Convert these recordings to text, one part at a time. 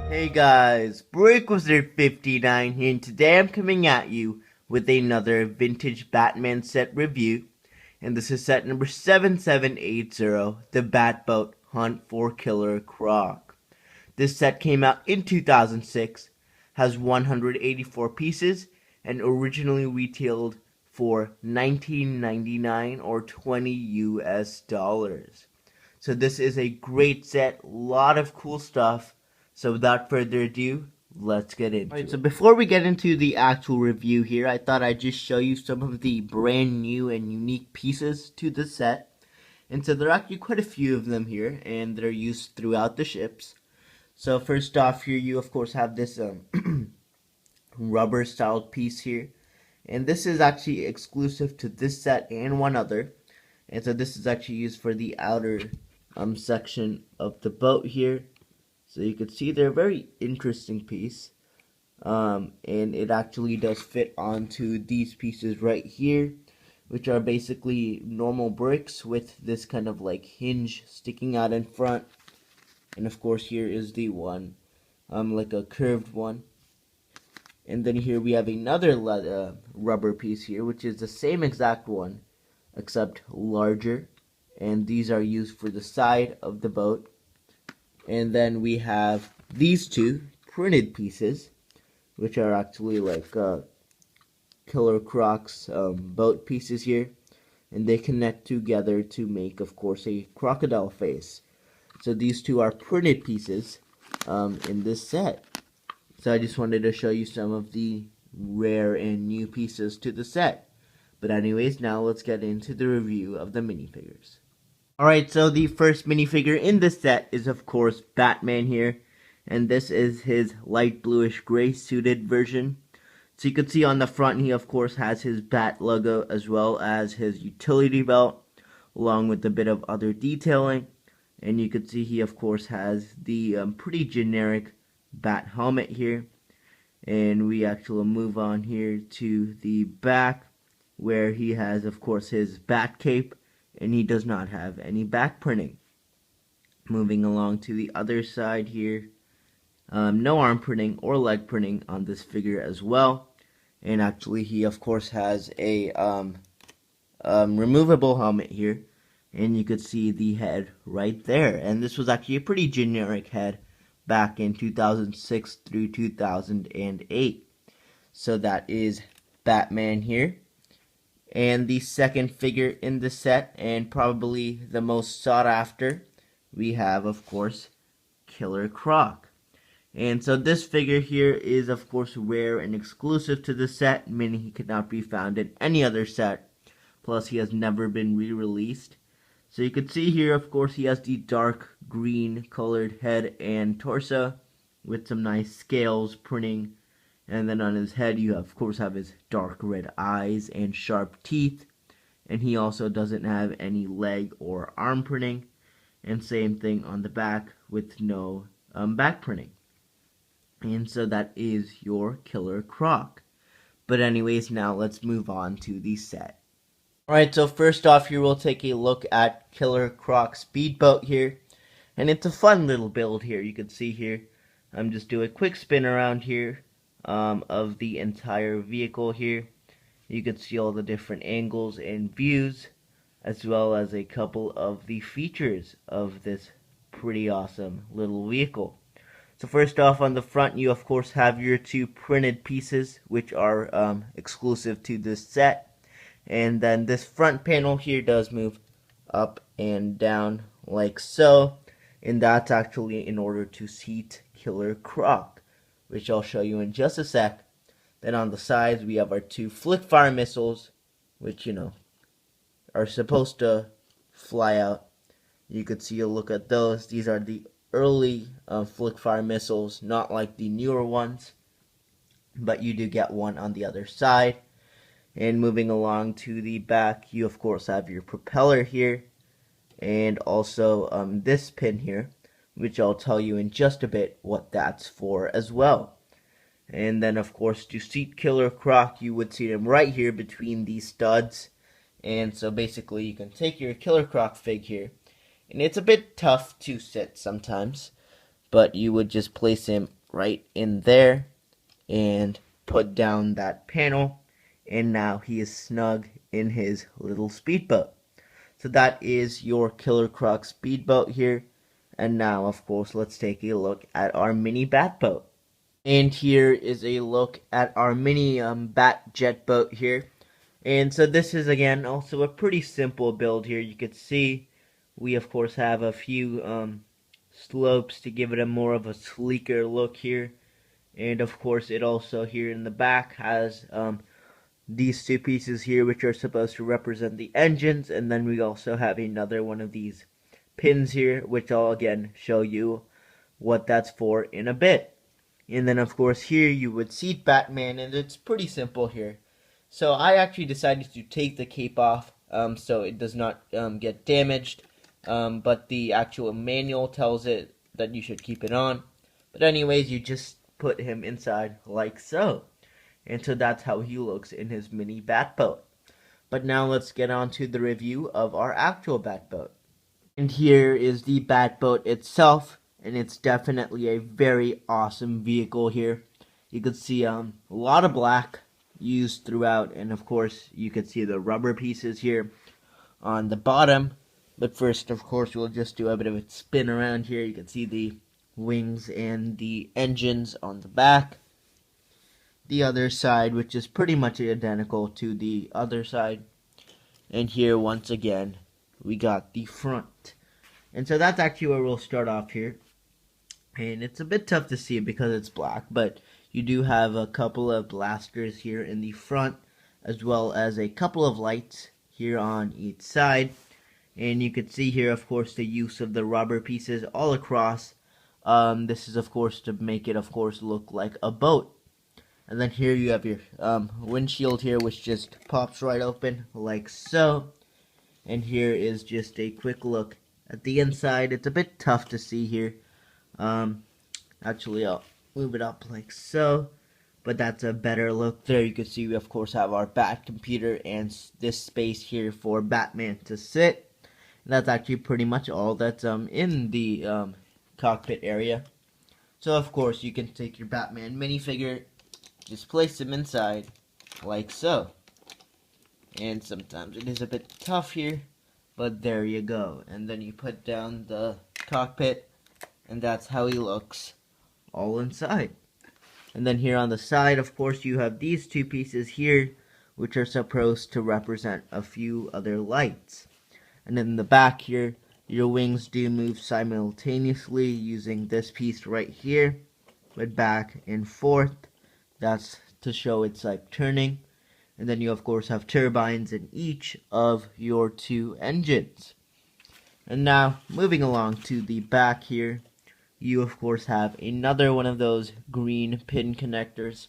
Hey guys, BreakWizard59 here, and today I'm coming at you with another vintage Batman set review, and this is set number 7780, the Batboat Hunt for Killer Croc. This set came out in 2006, has 184 pieces, and originally retailed for $19.99 or 20 US dollars. So this is a great set, lot of cool stuff. So without further ado, let's get into it. So before we get into the actual review here, I thought I'd just show you some of the brand new and unique pieces to the set. And so there are actually quite a few of them here, and they're used throughout the ships. So first off here, you of course have this rubber styled piece here. And this is actually exclusive to this set and one other. And so this is actually used for the outer section of the boat here. So you can see they're a very interesting piece. And it actually does fit onto these pieces right here, which are basically normal bricks with this kind of like hinge sticking out in front. And of course here is the one, like a curved one. And then here we have another rubber piece here, which is the same exact one, except larger. And these are used for the side of the boat. And then we have these two printed pieces, which are actually like Killer Croc's boat pieces here. And they connect together to make, of course, a crocodile face. So these two are printed pieces in this set. So I just wanted to show you some of the rare and new pieces to the set. But anyways, now let's get into the review of the minifigures. Alright, so the first minifigure in the set is of course Batman here. And this is his light bluish gray suited version. So you can see on the front he of course has his Bat logo as well as his utility belt, along with a bit of other detailing. And you can see he of course has the pretty generic Bat helmet here. And we actually move on here to the back, where he has of course his Bat cape, and he does not have any back printing. Moving along to the other side here, no arm printing or leg printing on this figure as well. And actually he of course has a removable helmet here, and you could see the head right there. And this was actually a pretty generic head back in 2006 through 2008. So that is Batman here. And the second figure in the set, and probably the most sought after, we have of course Killer Croc. And so this figure here is of course rare and exclusive to the set, meaning he could not be found in any other set. Plus he has never been re-released. So you can see here, of course, he has the dark green colored head and torso with some nice scales printing. And then on his head, you of course have his dark red eyes and sharp teeth. And he also doesn't have any leg or arm printing. And same thing on the back with no back printing. And so that is your Killer Croc. But anyways, now let's move on to the set. Alright, so first off here we'll take a look at Killer Croc Speedboat here. And it's a fun little build here. You can see here, I'm just doing a quick spin around here of the entire vehicle here. You can see all the different angles and views, as well as a couple of the features of this pretty awesome little vehicle. So first off, on the front you of course have your two printed pieces, which are exclusive to this set. And then this front panel here does move up and down like so. And that's actually in order to seat Killer Croc, which I'll show you in just a sec. Then on the sides we have our two flick fire missiles, which, you know, are supposed to fly out. You could see a look at those. These are the early flick fire missiles, not like the newer ones. But you do get one on the other side. And moving along to the back, you of course have your propeller here, and also this pin here, which I'll tell you in just a bit what that's for as well. And then of course to seat Killer Croc, you would seat him right here between these studs. And so basically you can take your Killer Croc fig here, and it's a bit tough to sit sometimes, but you would just place him right in there and put down that panel, and now he is snug in his little speedboat. So that is your Killer Croc speedboat here. And now, of course, let's take a look at our mini Batboat. And here is a look at our mini Bat jet boat here. And so this is, again, also a pretty simple build here. You can see we, of course, have a few slopes to give it a more of a sleeker look here. And, of course, it also here in the back has these two pieces here, which are supposed to represent the engines. And then we also have another one of these pins here, which I'll, again, show you what that's for in a bit. And then, of course, here you would see Batman, and it's pretty simple here. So I actually decided to take the cape off so it does not get damaged, but the actual manual tells it that you should keep it on. But anyways, you just put him inside like so. And so that's how he looks in his mini Batboat. But now let's get on to the review of our actual Batboat. And here is the Batboat itself, and it's definitely a very awesome vehicle here. You can see a lot of black used throughout, and of course you can see the rubber pieces here on the bottom. But first, of course, we'll just do a bit of a spin around here. You can see the wings and the engines on the back. The other side, which is pretty much identical to the other side. And here, once again, we got the front. And so that's actually where we'll start off here. And it's a bit tough to see because it's black, but you do have a couple of blasters here in the front, as well as a couple of lights here on each side. And you can see here, of course, the use of the rubber pieces all across. This is, of course, to make it, of course, look like a boat. And then here you have your windshield here, which just pops right open like so. And here is just a quick look at the inside. It's a bit tough to see here. Actually, I'll move it up like so. But that's a better look. There you can see we, of course, have our Bat computer and this space here for Batman to sit. And that's actually pretty much all that's in the cockpit area. So, of course, you can take your Batman minifigure, just place him inside like so. And sometimes it is a bit tough here, but there you go. And then you put down the cockpit, and that's how he looks all inside. And then here on the side, of course, you have these two pieces here, which are supposed to represent a few other lights. And in the back here, your wings do move simultaneously using this piece right here, but back and forth. That's to show it's like turning. And then you, of course, have turbines in each of your two engines. And now, moving along to the back here, you, of course, have another one of those green pin connectors.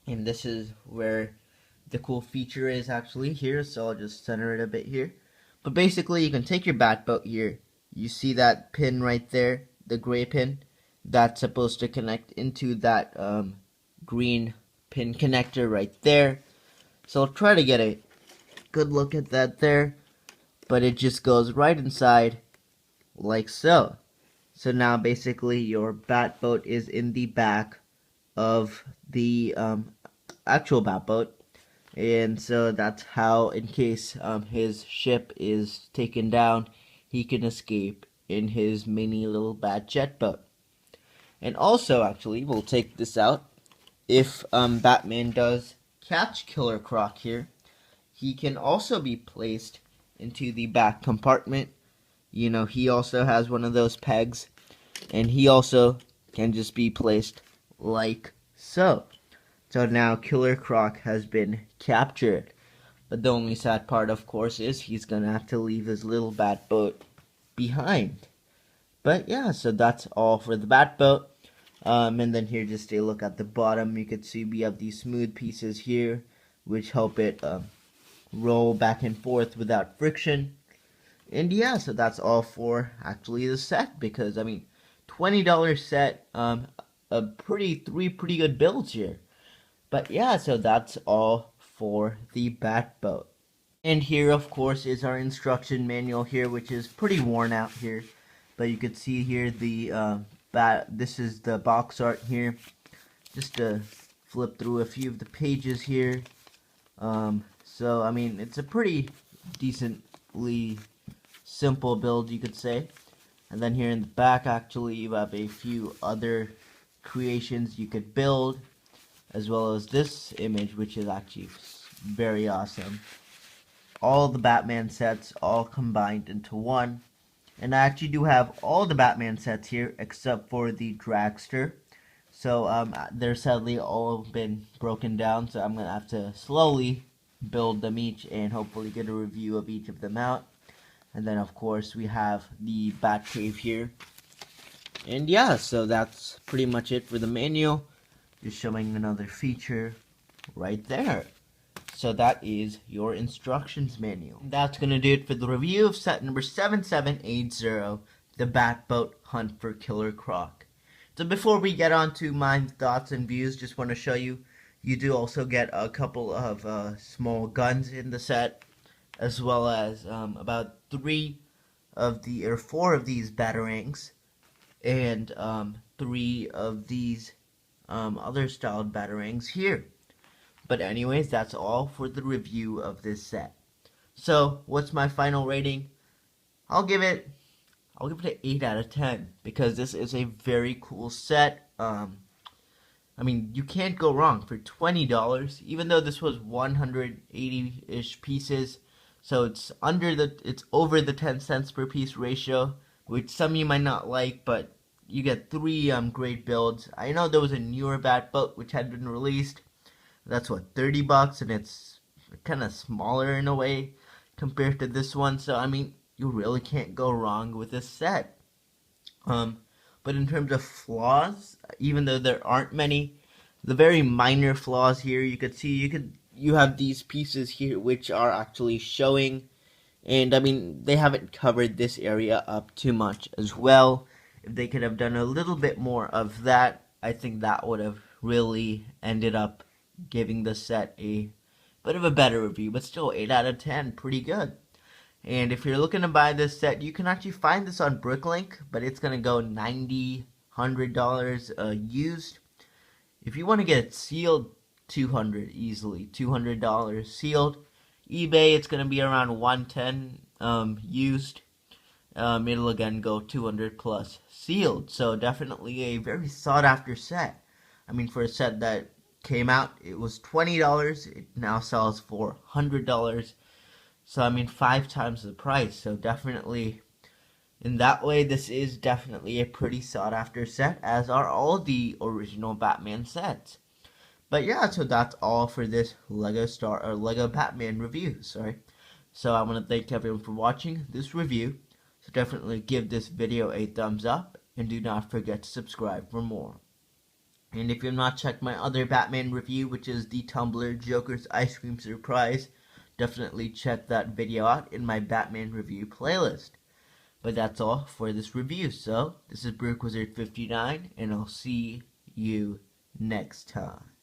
And this is where the cool feature is actually here, so I'll just center it a bit here. But basically, you can take your Batboat here. You see that pin right there, the gray pin? That's supposed to connect into that green pin connector right there. So I'll try to get a good look at that there, but it just goes right inside like so. So now basically your Batboat is in the back of the actual Batboat, and so that's how, in case his ship is taken down, he can escape in his mini little Bat jet boat. And also, actually, we'll take this out. If Batman does catch Killer Croc here, he can also be placed into the back compartment. You know, he also has one of those pegs, and he also can just be placed like so. So now Killer Croc has been captured. But the only sad part, of course, is he's gonna have to leave his little Batboat behind. But yeah, so that's all for the Batboat. And then here, just a look at the bottom. You can see we have these smooth pieces here, which help it roll back and forth without friction. And yeah, so that's all for actually the set, because I mean, $20 set, three pretty good builds here. But yeah, so that's all for the Batboat. And here, of course, is our instruction manual here, which is pretty worn out here. But you can see here the this is the box art here. Just to flip through a few of the pages here. So I mean, it's a pretty decently simple build, you could say. And then here in the back, actually, you have a few other creations you could build, as well as this image, which is actually very awesome. All the Batman sets all combined into one. And I actually do have all the Batman sets here except for the Dragster. So they're sadly all been broken down, so I'm gonna have to slowly build them each and hopefully get a review of each of them out. And then of course we have the Batcave here. And yeah, so that's pretty much it for the manual. Just showing another feature right there. So that is your instructions manual. That's going to do it for the review of set number 7780, the Batboat Hunt for Killer Croc. So before we get on to my thoughts and views, just want to show you, you do also get a couple of small guns in the set, as well as about 4 of these batarangs, and 3 of these other styled batarangs here. But anyways, that's all for the review of this set. So, what's my final rating? I'll give it an 8 out of 10 because this is a very cool set. I mean, you can't go wrong for $20, even though this was 180-ish pieces. So it's over the 10 cents per piece ratio, which some of you might not like, but you get 3 great builds. I know there was a newer Batboat which had been released. That's what, $30, and it's kind of smaller in a way compared to this one. So I mean, you really can't go wrong with this set. But in terms of flaws, even though there aren't many, the very minor flaws here, you could see you have these pieces here which are actually showing, and I mean, they haven't covered this area up too much as well. If they could have done a little bit more of that, I think that would have really ended up giving the set a bit of a better review, but still 8 out of 10, pretty good. And if you're looking to buy this set, you can actually find this on Bricklink, but it's gonna go $90, $100 used. If you want to get it sealed, $200 easily, $200 sealed. eBay, it's gonna be around $110 used. It'll again go 200 plus sealed. So definitely a very sought after set. I mean, for a set that came out, it was $20. It now sells for $100. So I mean, 5 times the price. So definitely, in that way, this is definitely a pretty sought after set, as are all the original Batman sets. But yeah, so that's all for this Lego Batman review. Sorry. So I want to thank everyone for watching this review. So definitely give this video a thumbs up, and do not forget to subscribe for more. And if you have not checked my other Batman review, which is the Tumblr Joker's Ice Cream Surprise, definitely check that video out in my Batman review playlist. But that's all for this review. So, this is BrickWizard59, and I'll see you next time.